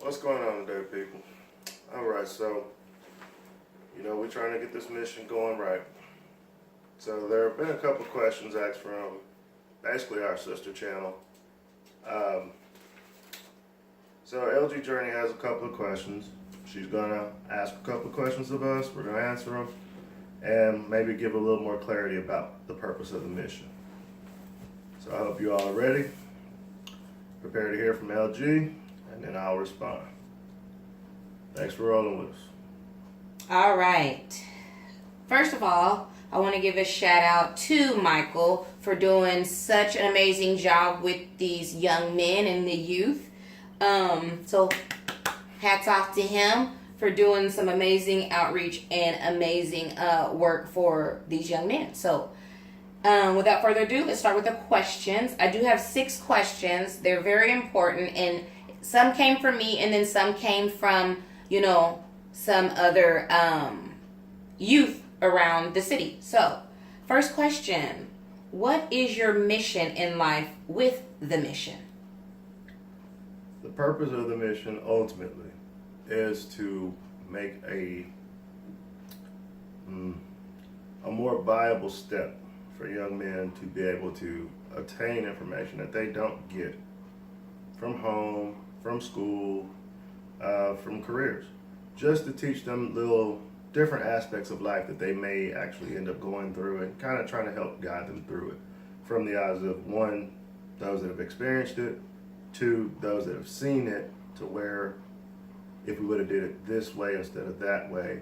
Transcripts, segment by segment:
What's going on today, people? Alright, so, we're trying to get this mission going right. So there have been a couple questions asked from basically our sister channel. So Lgjourney has a couple of questions. She's going to ask a couple of questions of us. We're going to answer them and maybe give a little more clarity about the purpose of the mission. So I hope you all are ready. Prepare to hear from LG, and then I'll respond. Thanks for rolling with us. All right. First of all, I want to give a shout out to Michael for doing such an amazing job with these young men and the youth. So hats off to him for doing some amazing outreach and amazing work for these young men. So without further ado, let's start with the questions. I do have 6 questions. They're very important, and some came from me and then some came from, some other youth around the city. So, first question, what is your mission in life with the mission? The purpose of the mission ultimately is to make a more viable step for young men to be able to obtain information that they don't get from home, from school, from careers. Just to teach them little different aspects of life that they may actually end up going through, and kind of trying to help guide them through it from the eyes of, 1, those that have experienced it, 2, those that have seen it, to where if we would have did it this way instead of that way,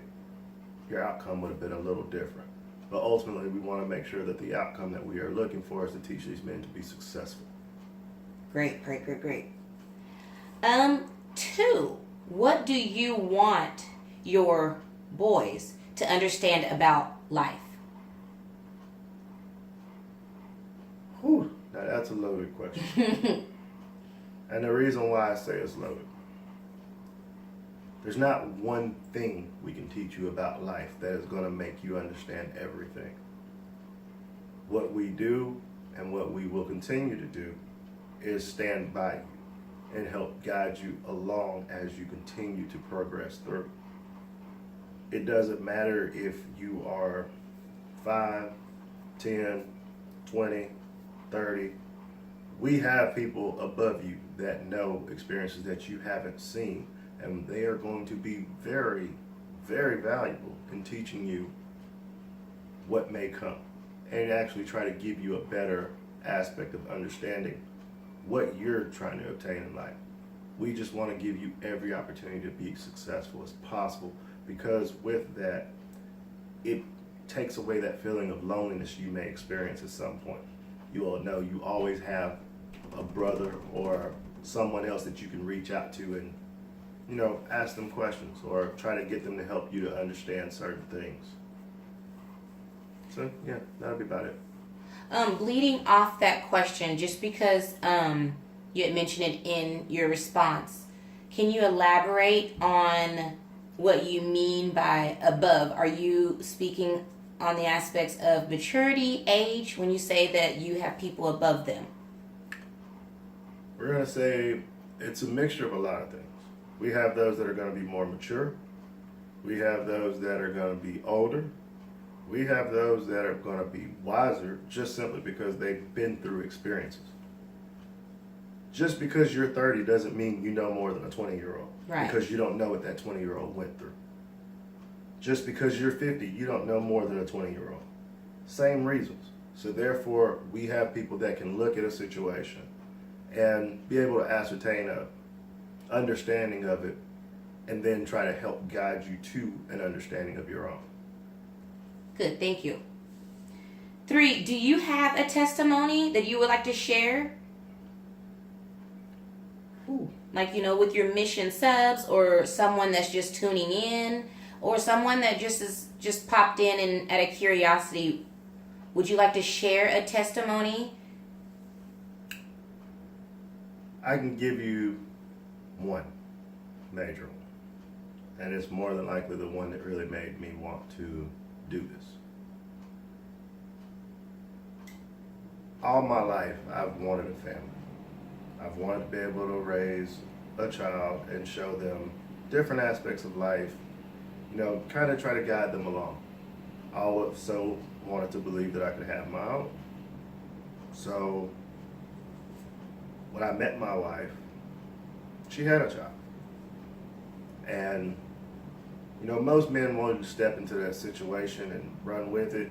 your outcome would have been a little different. But ultimately, we want to make sure that the outcome that we are looking for is to teach these men to be successful. Great. 2, what do you want your boys to understand about life? Whew, now that's a loaded question. And the reason why I say it's loaded, there's not one thing we can teach you about life that is going to make you understand everything. What we do and what we will continue to do is stand by you and help guide you along as you continue to progress through. It doesn't matter if you are 5, 10, 20, 30. We have people above you that know experiences that you haven't seen, and they are going to be very, very valuable in teaching you what may come, and actually try to give you a better aspect of understanding what you're trying to obtain in life. We just want to give you every opportunity to be successful as possible, because with that, it takes away that feeling of loneliness you may experience at some point. You all know you always have a brother or someone else that you can reach out to and ask them questions or try to get them to help you to understand certain things. So yeah, that'll be about it. Bleeding off that question, just because you had mentioned it in your response, can you elaborate on what you mean by above? Are you speaking on the aspects of maturity, age, when you say that you have people above them? We're going to say it's a mixture of a lot of things. We have those that are going to be more mature. We have those that are going to be older. We have those that are going to be wiser, just simply because they've been through experiences. Just because you're 30 doesn't mean you know more than a 20-year-old. Right. Because you don't know what that 20-year-old went through. Just because you're 50, you don't know more than a 20-year-old. Same reasons. So therefore, we have people that can look at a situation and be able to ascertain a understanding of it, and then try to help guide you to an understanding of your own. Good, thank you. 3, do you have a testimony that you would like to share? Ooh. Like, with your mission subs, or someone that's just tuning in, or someone that just popped in and out of curiosity. Would you like to share a testimony? I can give you one major one, and it's more than likely the one that really made me want to do this. All my life, I've wanted a family. I've wanted to be able to raise a child and show them different aspects of life, kind of try to guide them along. I also wanted to believe that I could have my own. So when I met my wife, she had a child. And, most men wanted to step into that situation and run with it,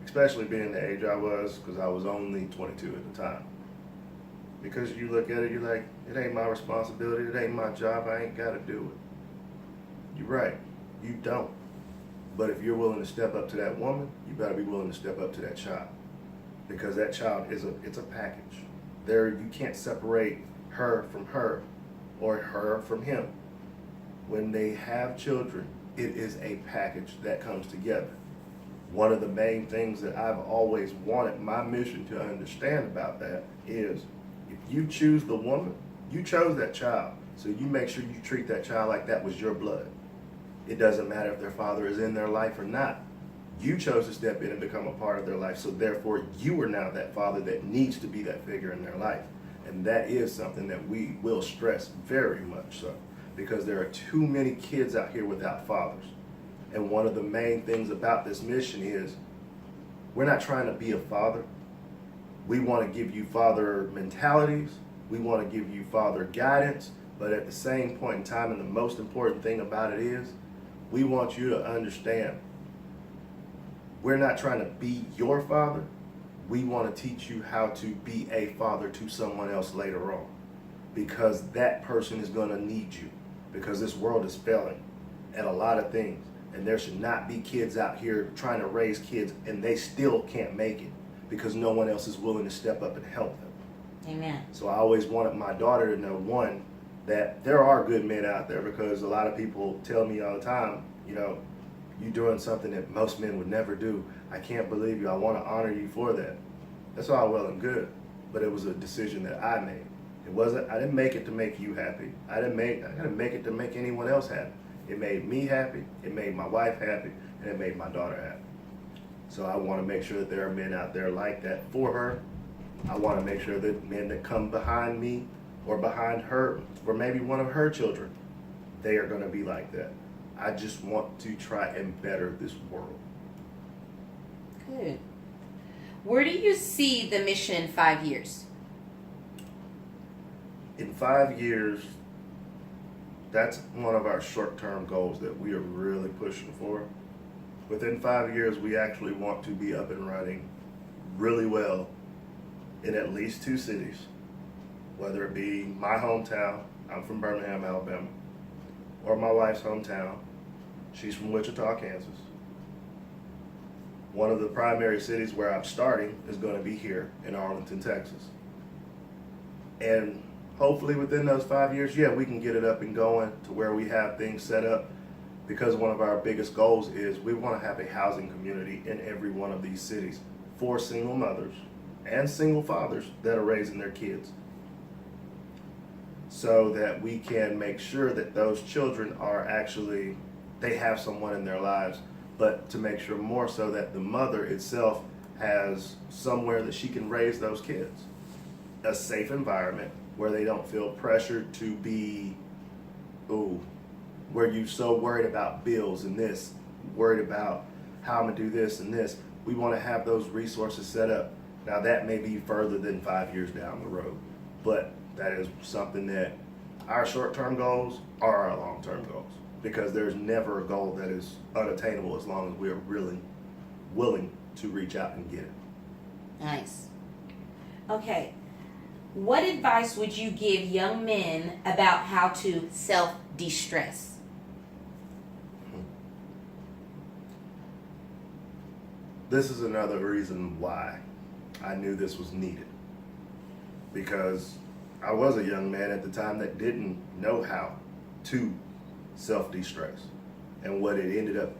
especially being the age I was, because I was only 22 at the time. Because you look at it, you're like, it ain't my responsibility, it ain't my job, I ain't got to do it. You're right, you don't. But if you're willing to step up to that woman, you better be willing to step up to that child. Because that child it's a package. You can't separate her from her or her from him. When they have children, it is a package that comes together. One of the main things that I've always wanted my mission to understand about that is, if you choose the woman, you chose that child. So you make sure you treat that child like that was your blood. It doesn't matter if their father is in their life or not. You chose to step in and become a part of their life. So therefore, you are now that father that needs to be that figure in their life. And that is something that we will stress very much so. Because there are too many kids out here without fathers. And one of the main things about this mission is, we're not trying to be a father. We want to give you father mentalities. We want to give you father guidance. But at the same point in time, and the most important thing about it is, we want you to understand, we're not trying to be your father. We want to teach you how to be a father to someone else later on. Because that person is going to need you. Because this world is failing at a lot of things. And there should not be kids out here trying to raise kids and they still can't make it because no one else is willing to step up and help them. Amen. So I always wanted my daughter to know, one, that there are good men out there, because a lot of people tell me all the time, you're doing something that most men would never do. I can't believe you. I want to honor you for that. That's all well and good. But it was a decision that I made. I didn't make it to make you happy. I didn't make it to make anyone else happy. It made me happy, it made my wife happy, and it made my daughter happy. So I want to make sure that there are men out there like that for her. I want to make sure that men that come behind me or behind her, or maybe one of her children, they are going to be like that. I just want to try and better this world. Good. Where do you see the mission in 5 years? In 5 years, that's one of our short-term goals that we are really pushing for. Within 5 years, we actually want to be up and running really well in at least 2 cities, whether it be my hometown, I'm from Birmingham, Alabama, or my wife's hometown, she's from Wichita, Kansas. One of the primary cities where I'm starting is going to be here in Arlington, Texas. And hopefully within those 5 years, we can get it up and going to where we have things set up, because one of our biggest goals is we want to have a housing community in every one of these cities for single mothers and single fathers that are raising their kids, so that we can make sure that those children they have someone in their lives, but to make sure more so that the mother itself has somewhere that she can raise those kids. A safe environment where they don't feel pressured to be, where you're so worried about bills and this, worried about how I'm going to do this and this. We want to have those resources set up. Now that may be further than 5 years down the road, but that is something that our short-term goals are our long-term goals, because there's never a goal that is unattainable as long as we're really willing to reach out and get it. Nice. Okay. What advice would you give young men about how to self-de-stress? This is another reason why I knew this was needed, because I was a young man at the time that didn't know how to self-de-stress, and what it ended up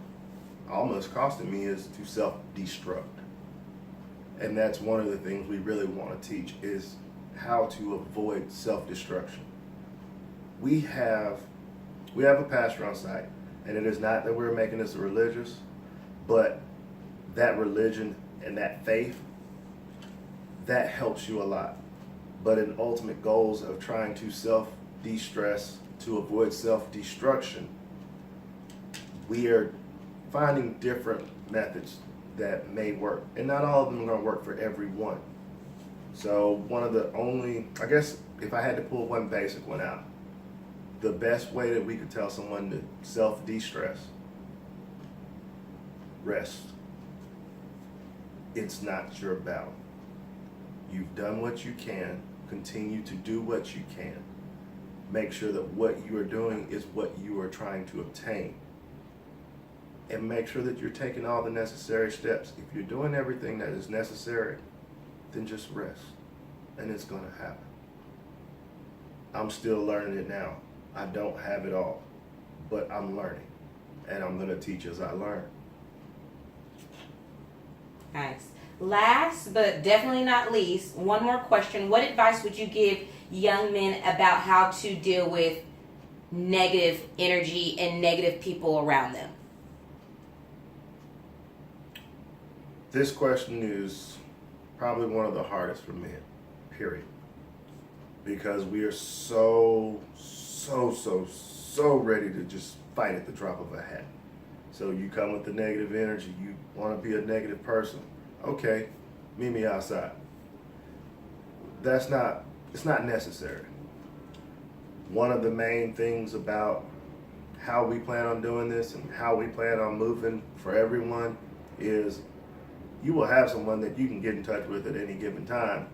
almost costing me is to self-destruct. And that's one of the things we really want to teach, is how to avoid self-destruction. We have a pastor on site, and it is not that we're making this religious, but that religion and that faith, that helps you a lot. But in ultimate goals of trying to de-stress, to avoid self-destruction, we are finding different methods that may work. And not all of them are going to work for everyone. So one of the only, I guess if I had to pull one basic one out, the best way that we could tell someone to self-de-stress, rest. It's not your battle. You've done what you can. Continue to do what you can. Make sure that what you are doing is what you are trying to obtain. And make sure that you're taking all the necessary steps. If you're doing everything that is necessary, then just rest. And it's going to happen. I'm still learning it now. I don't have it all. But I'm learning. And I'm going to teach as I learn. Nice. Last but definitely not least, one more question. What advice would you give young men about how to deal with negative energy and negative people around them? This question is probably one of the hardest for men, period. Because we are so ready to just fight at the drop of a hat. So you come with the negative energy, you want to be a negative person. Okay, meet me outside. It's not necessary. One of the main things about how we plan on doing this and how we plan on moving for everyone is you will have someone that you can get in touch with at any given time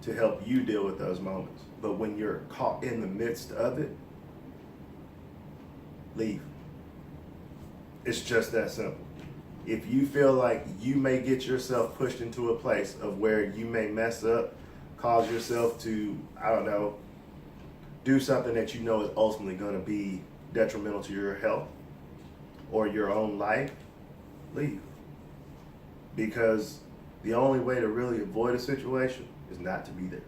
to help you deal with those moments. But when you're caught in the midst of it, leave. It's just that simple. If you feel like you may get yourself pushed into a place of where you may mess up, cause yourself to, I don't know, do something that you know is ultimately going to be detrimental to your health or your own life, leave. Because the only way to really avoid a situation is not to be there.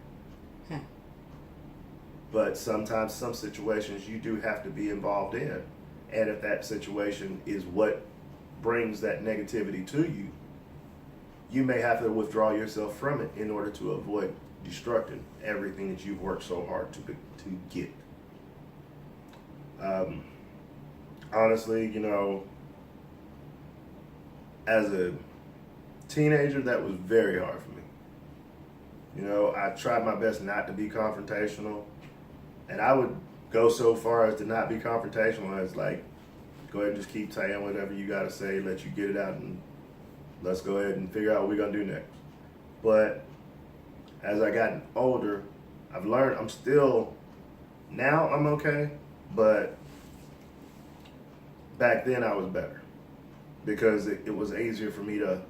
But sometimes some situations you do have to be involved in. And if that situation is what brings that negativity to you, you may have to withdraw yourself from it in order to avoid destructing everything that you've worked so hard to get. Honestly, as a teenager, that was very hard for me. I tried my best not to be confrontational, and I would go so far as to not be confrontational as like, go ahead and just keep saying whatever you got to say, let you get it out, and let's go ahead and figure out what we're going to do next. But as I gotten older, I've learned now I'm okay, but back then I was better because it was easier for me to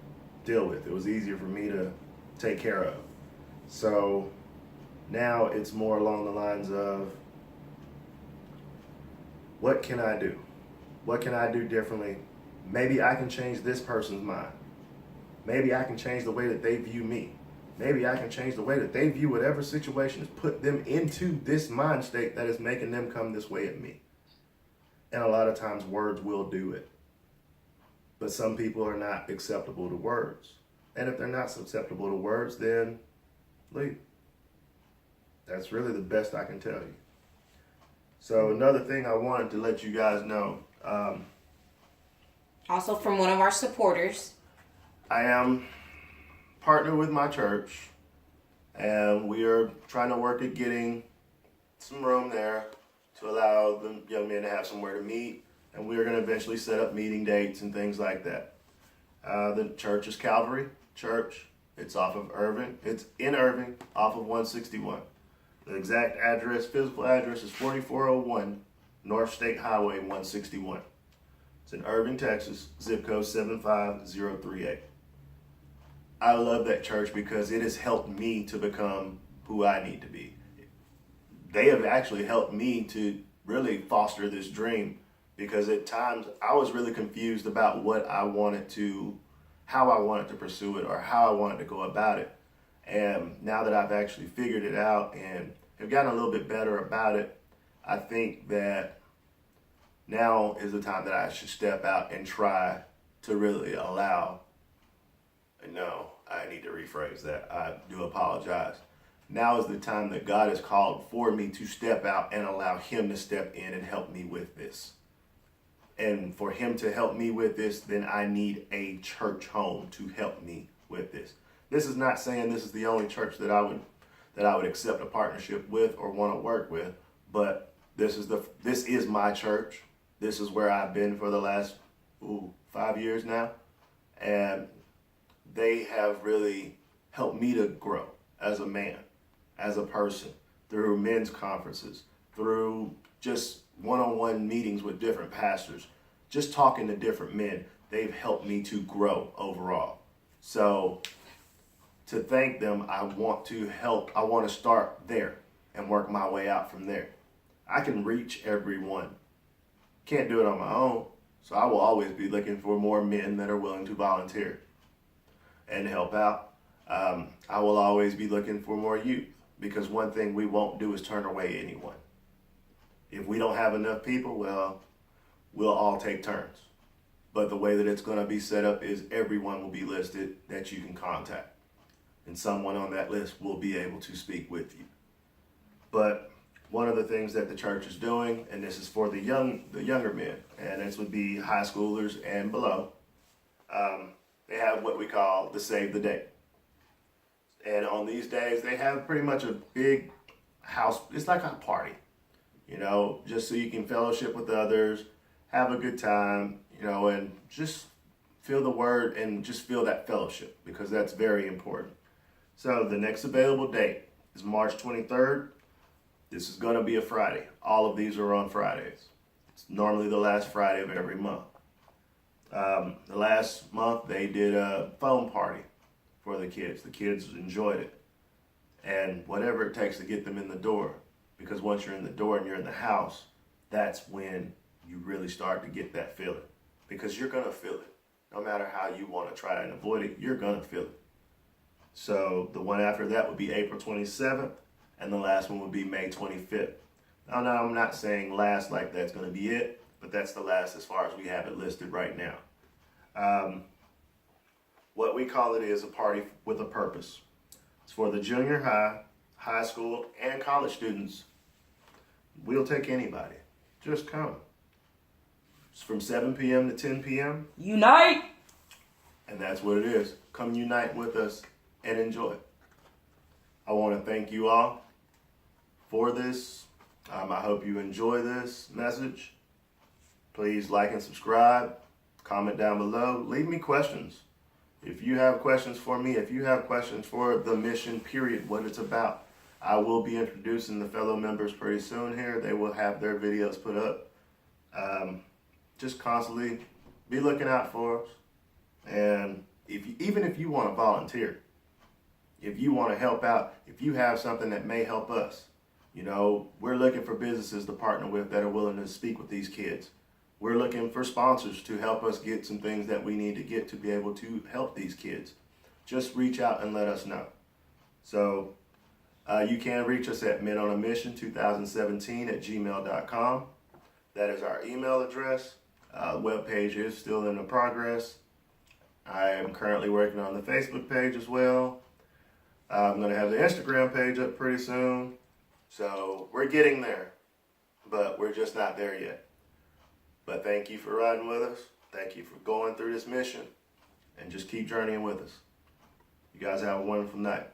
deal with. It was easier for me to take care of. So now it's more along the lines of, what can I do? What can I do differently? Maybe I can change this person's mind. Maybe I can change the way that they view me. Maybe I can change the way that they view whatever situation has put them into this mind state that is making them come this way at me. And a lot of times words will do it. But some people are not acceptable to words. And if they're not susceptible to words, then leave. That's really the best I can tell you. So another thing I wanted to let you guys know. Also from one of our supporters. I am partnered with my church, and we are trying to work at getting some room there to allow the young men to have somewhere to meet, and we are going to eventually set up meeting dates and things like that. The church is Calvary Church. It's off of Irving. It's in Irving, off of 161. The exact address, physical address, is 4401 North State Highway 161. It's in Irving, Texas, zip code 75038. I love that church because it has helped me to become who I need to be. They have actually helped me to really foster this dream, because at times I was really confused about how I wanted to pursue it or how I wanted to go about it. And now that I've actually figured it out and have gotten a little bit better about it, I think that now is the time that I should step out and try to really allow, no, I need to rephrase that. I do apologize. Now is the time that God has called for me to step out and allow him to step in and help me with this. And for him to help me with this, then I need a church home to help me with this. This is not saying this is the only church that I would accept a partnership with or want to work with, but this is my church. This is where I've been for the last 5 years now, and they have really helped me to grow as a man, as a person, through men's conferences, through just one-on-one meetings with different pastors, just talking to different men. They've helped me to grow overall. So to thank them, I want to start there and work my way out from there. I can reach everyone. Can't do it on my own. So I will always be looking for more men that are willing to volunteer and help out. I will always be looking for more youth, because one thing we won't do is turn away anyone. If we don't have enough people, well, we'll all take turns. But the way that it's going to be set up is everyone will be listed that you can contact. And someone on that list will be able to speak with you. But one of the things that the church is doing, and this is for the younger men, and this would be high schoolers and below, they have what we call the Save the Day. And on these days, they have pretty much a big house. It's like a party, just so you can fellowship with others, have a good time, and just feel the word and just feel that fellowship, because that's very important. So the next available date is March 23rd. This is going to be a Friday. All of these are on Fridays. It's normally the last Friday of every month. The last month they did a phone party for the kids. The kids enjoyed it. And whatever it takes to get them in the door. Because once you're in the door and you're in the house, that's when you really start to get that feeling. Because you're going to feel it. No matter how you want to try and avoid it, you're going to feel it. So the one after that would be April 27th. And the last one would be May 25th. Now, I'm not saying last like that's going to be it, but that's the last as far as we have it listed right now. What we call it is a party with a purpose. It's for the junior high, high school, and college students. We'll take anybody. Just come. It's from 7 p.m. to 10 p.m. Unite! And that's what it is. Come unite with us and enjoy. I want to thank you all for this. I hope you enjoy this message. Please like and subscribe. Comment down below. Leave me questions. If you have questions for me, if you have questions for the mission, period, what it's about, I will be introducing the fellow members pretty soon here. They will have their videos put up. Just constantly be looking out for us. And even if you want to volunteer, if you want to help out, if you have something that may help us, we're looking for businesses to partner with that are willing to speak with these kids. We're looking for sponsors to help us get some things that we need to get to be able to help these kids. Just reach out and let us know. So you can reach us at menonamission2017@gmail.com. That is our email address. Webpage is still in the progress. I am currently working on the Facebook page as well. I'm going to have the Instagram page up pretty soon. So we're getting there, but we're just not there yet. But thank you for riding with us. Thank you for going through this mission, and just keep journeying with us. You guys have a wonderful night.